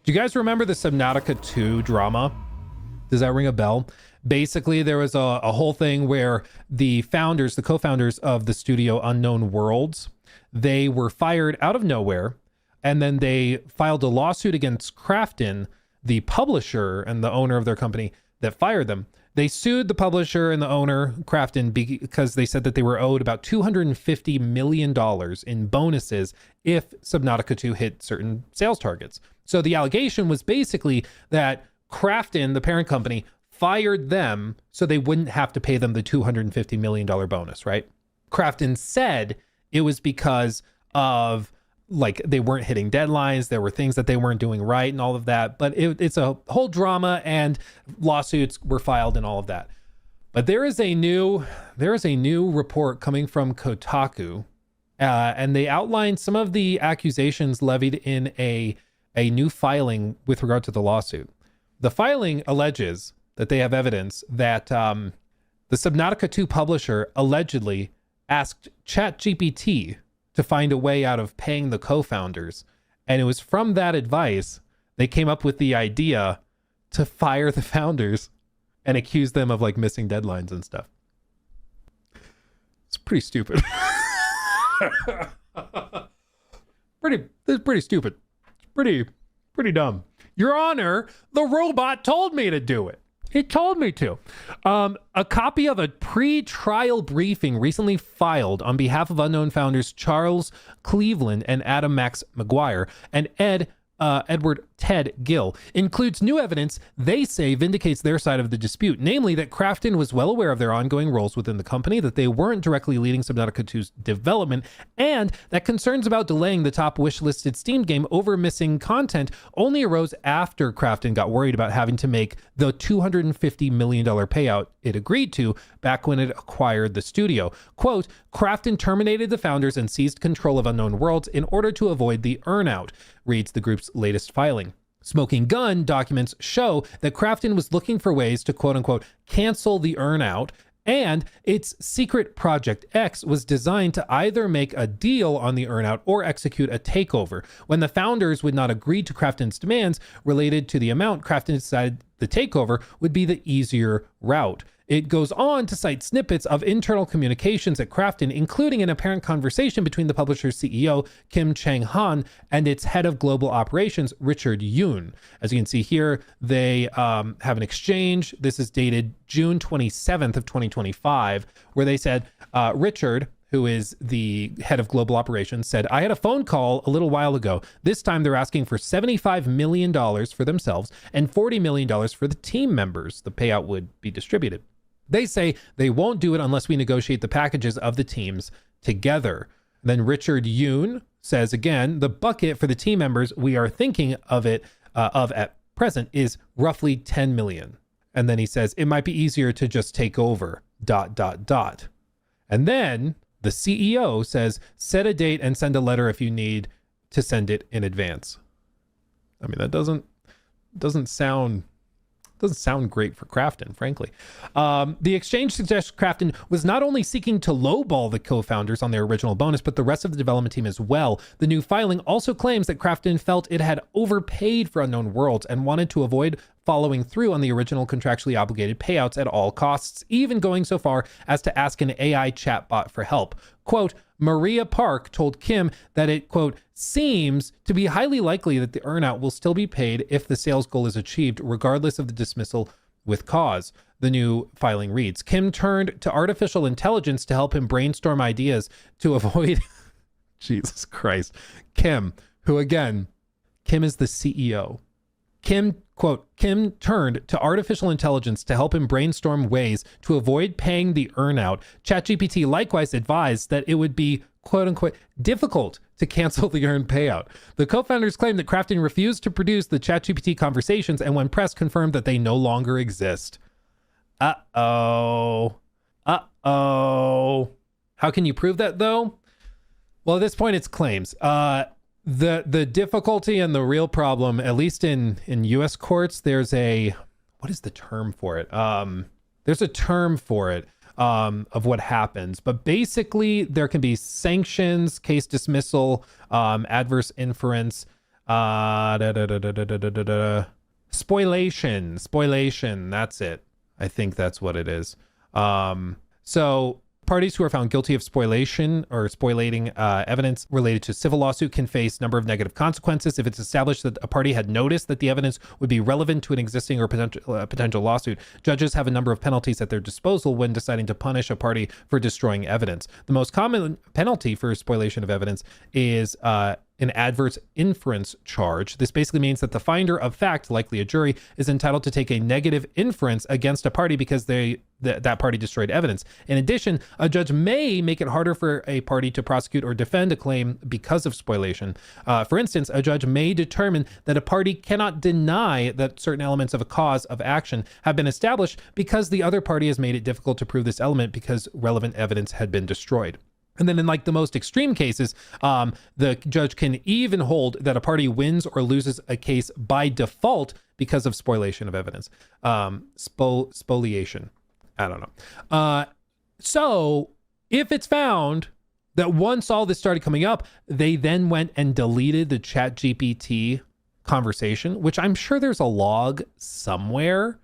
Do you guys remember the Subnautica 2 drama? Does that ring a bell? Basically, there was a whole thing where the founders, the co-founders of the studio Unknown Worlds, they were fired out of nowhere, and then they filed a lawsuit against Krafton, the publisher and the owner of their company that fired them. They sued the publisher and the owner, Krafton, because they said that they were owed about $250 million in bonuses if Subnautica 2 hit certain sales targets. So the allegation was basically that Krafton, the parent company, fired them so they wouldn't have to pay them the $250 million bonus, right? Krafton said it was because of, like, they weren't hitting deadlines, there were things that they weren't doing right and all of that, but it's a whole drama, and lawsuits were filed and all of that. But there is a new report coming from Kotaku, and they outlined some of the accusations levied in a new filing with regard to the lawsuit. The filing alleges that they have evidence that the Subnautica 2 publisher allegedly asked ChatGPT to find a way out of paying the co-founders. And it was from that advice they came up with the idea to fire the founders and accuse them of, like, missing deadlines and stuff. It's pretty stupid. Pretty stupid. It's pretty dumb. Your Honor, the robot told me to do it. It told me to. A copy of a pre-trial briefing recently filed on behalf of Unknown founders Charles Cleveland and Adam Max McGuire and Edward Ted Gill includes new evidence they say vindicates their side of the dispute, namely that Krafton was well aware of their ongoing roles within the company, that they weren't directly leading Subnautica 2's development, and that concerns about delaying the top wish-listed Steam game over missing content only arose after Krafton got worried about having to make the $250 million payout it agreed to back when it acquired the studio. Quote, Krafton terminated the founders and seized control of Unknown Worlds in order to avoid the earnout, reads the group's latest filing. Smoking Gun documents show that Krafton was looking for ways to quote-unquote cancel the earnout, and its secret Project X was designed to either make a deal on the earnout or execute a takeover. When the founders would not agree to Krafton's demands related to the amount, Krafton decided the takeover would be the easier route. It goes on to cite snippets of internal communications at Krafton, including an apparent conversation between the publisher's CEO, Kim Chang-han, and its head of global operations, Richard Yoon. As you can see here, they have an exchange. This is dated June 27th of 2025, where they said, Richard, who is the head of global operations, said, I had a phone call a little while ago. This time they're asking for $75 million for themselves and $40 million for the team members. The payout would be distributed. They say they won't do it unless we negotiate the packages of the teams together. Then Richard Yoon says again, the bucket for the team members we are thinking of at present is roughly 10 million. And then he says, it might be easier to just take over, ... And then the CEO says, set a date and send a letter if you need to send it in advance. I mean, that doesn't sound great for Krafton, frankly. The exchange suggests Krafton was not only seeking to lowball the co-founders on their original bonus, but the rest of the development team as well. The new filing also claims that Krafton felt it had overpaid for Unknown Worlds and wanted to avoid following through on the original contractually obligated payouts at all costs, even going so far as to ask an AI chatbot for help. Quote, Maria Park told Kim that it, quote, seems to be highly likely that the earnout will still be paid if the sales goal is achieved, regardless of the dismissal with cause. The new filing reads, Kim turned to artificial intelligence to help him brainstorm ideas to avoid, Jesus Christ, Kim, who again, Kim is the CEO. Kim, quote, Kim turned to artificial intelligence to help him brainstorm ways to avoid paying the earnout. ChatGPT likewise advised that it would be, quote unquote, difficult to cancel the earned payout. The co-founders claimed that Krafton refused to produce the ChatGPT conversations and when pressed confirmed that they no longer exist. Uh-oh. How can you prove that though? Well, at this point it's claims. The difficulty and the real problem, at least in US courts, there's a, what is the term for it? There's a term for it of what happens, but basically there can be sanctions, case dismissal, adverse inference. Spoliation. That's it. I think that's what it is. So parties who are found guilty of spoliation or spoliating evidence related to civil lawsuit can face a number of negative consequences. If it's established that a party had noticed that the evidence would be relevant to an existing or potential lawsuit, judges have a number of penalties at their disposal when deciding to punish a party for destroying evidence. The most common penalty for spoliation of evidence is an adverse inference charge. This basically means that the finder of fact, likely a jury, is entitled to take a negative inference against a party because that party destroyed evidence. In addition, a judge may make it harder for a party to prosecute or defend a claim because of spoliation. For instance, a judge may determine that a party cannot deny that certain elements of a cause of action have been established because the other party has made it difficult to prove this element because relevant evidence had been destroyed. And then in like the most extreme cases, the judge can even hold that a party wins or loses a case by default because of spoliation of evidence. Spoliation. I don't know. So if it's found that once all this started coming up, they then went and deleted the ChatGPT conversation, which I'm sure there's a log somewhere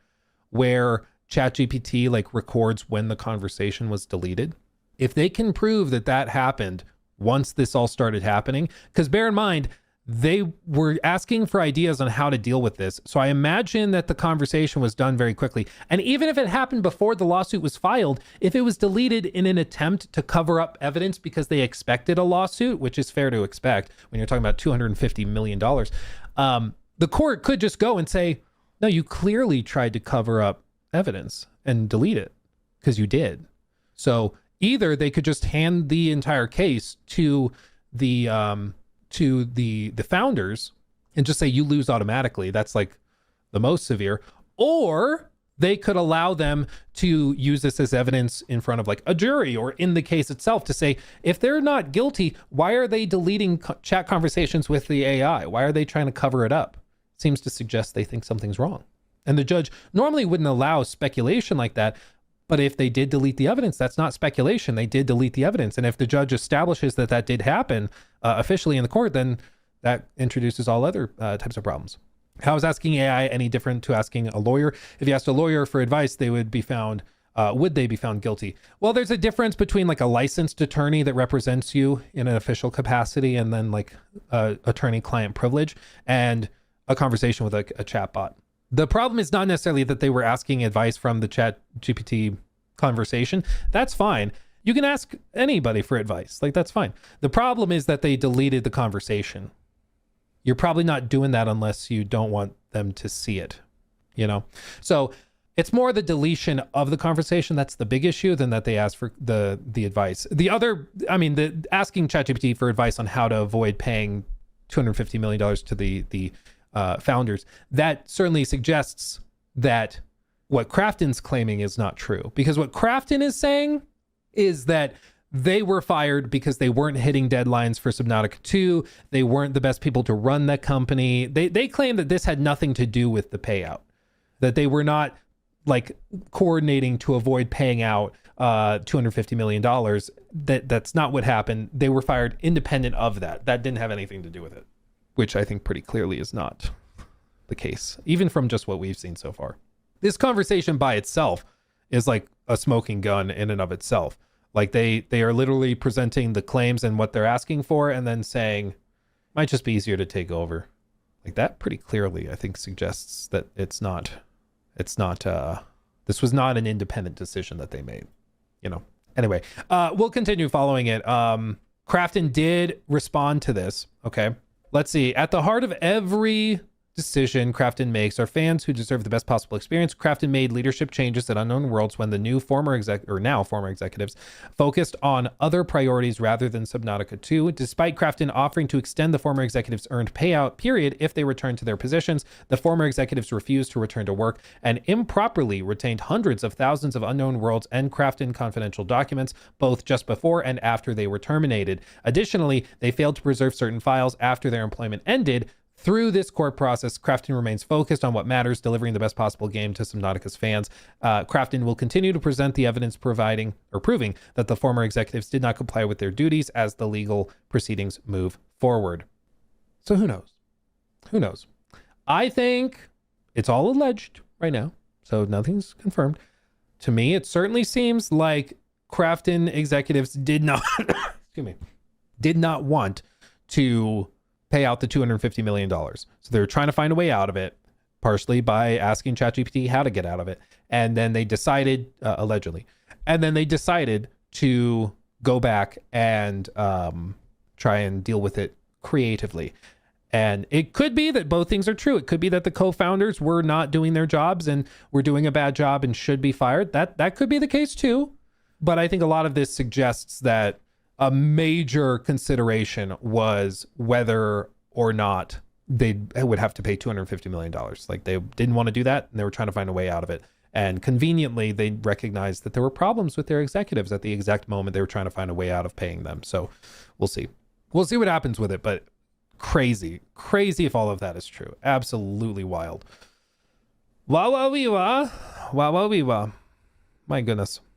where ChatGPT like records when the conversation was deleted. If they can prove that that happened once this all started happening, because bear in mind, they were asking for ideas on how to deal with this. So I imagine that the conversation was done very quickly. And even if it happened before the lawsuit was filed, if it was deleted in an attempt to cover up evidence because they expected a lawsuit, which is fair to expect when you're talking about $250 million, the court could just go and say, no, you clearly tried to cover up evidence and delete it because you did. So either they could just hand the entire case to the founders and just say you lose automatically. That's like the most severe. Or they could allow them to use this as evidence in front of like a jury or in the case itself to say, if they're not guilty, why are they deleting chat conversations with the AI? Why are they trying to cover it up? Seems to suggest they think something's wrong. And the judge normally wouldn't allow speculation like that. But if they did delete the evidence, that's not speculation. They did delete the evidence. And if the judge establishes that that did happen officially in the court, then that introduces all other types of problems. How is asking AI any different to asking a lawyer? If you asked a lawyer for advice, they would be found, would they be found guilty? Well, there's a difference between like a licensed attorney that represents you in an official capacity and then like attorney-client privilege and a conversation with a chatbot. The problem is not necessarily that they were asking advice from the ChatGPT conversation. That's fine. You can ask anybody for advice. Like, that's fine. The problem is that they deleted the conversation. You're probably not doing that unless you don't want them to see it, you know? So it's more the deletion of the conversation that's the big issue than that they asked for the advice. The other, I mean, the asking ChatGPT for advice on how to avoid paying $250 million to the founders, that certainly suggests that what Krafton's claiming is not true. Because what Krafton is saying is that they were fired because they weren't hitting deadlines for Subnautica 2. They weren't the best people to run that company. They claim that this had nothing to do with the payout, that they were not like coordinating to avoid paying out $250 million. That's not what happened. They were fired independent of that. That didn't have anything to do with it, which I think pretty clearly is not the case, even from just what we've seen so far. This conversation by itself is like a smoking gun in and of itself. Like they are literally presenting the claims and what they're asking for and then saying, might just be easier to take over. Like that pretty clearly, I think, suggests that this was not an independent decision that they made, you know? Anyway, we'll continue following it. Krafton did respond to this. Okay. Let's see. At the heart of every decision Krafton makes are fans who deserve the best possible experience. Krafton made leadership changes at Unknown Worlds when the now former executives focused on other priorities rather than Subnautica 2. Despite Krafton offering to extend the former executives' earned payout period if they return to their positions, the former executives refused to return to work and improperly retained hundreds of thousands of Unknown Worlds and Krafton confidential documents, both just before and after they were terminated. Additionally, they failed to preserve certain files after their employment ended. Through this court process, Krafton remains focused on what matters, delivering the best possible game to Subnautica's fans. Krafton will continue to present the evidence proving that the former executives did not comply with their duties as the legal proceedings move forward. So who knows? Who knows? I think it's all alleged right now, so nothing's confirmed. To me, it certainly seems like Krafton executives did not, excuse me, did not want to pay out the $250 million. So they were trying to find a way out of it, partially by asking ChatGPT how to get out of it. And then they decided, allegedly, and then they decided to go back and try and deal with it creatively. And it could be that both things are true. It could be that the co-founders were not doing their jobs and were doing a bad job and should be fired. That could be the case too. But I think a lot of this suggests that a major consideration was whether or not they would have to pay $250 million. Like they didn't want to do that and they were trying to find a way out of it. And conveniently, they recognized that there were problems with their executives at the exact moment they were trying to find a way out of paying them. So we'll see. We'll see what happens with it. But crazy if all of that is true. Absolutely wild. Wow, wow, wee, wah. Wow, wow, wee, wah. My goodness.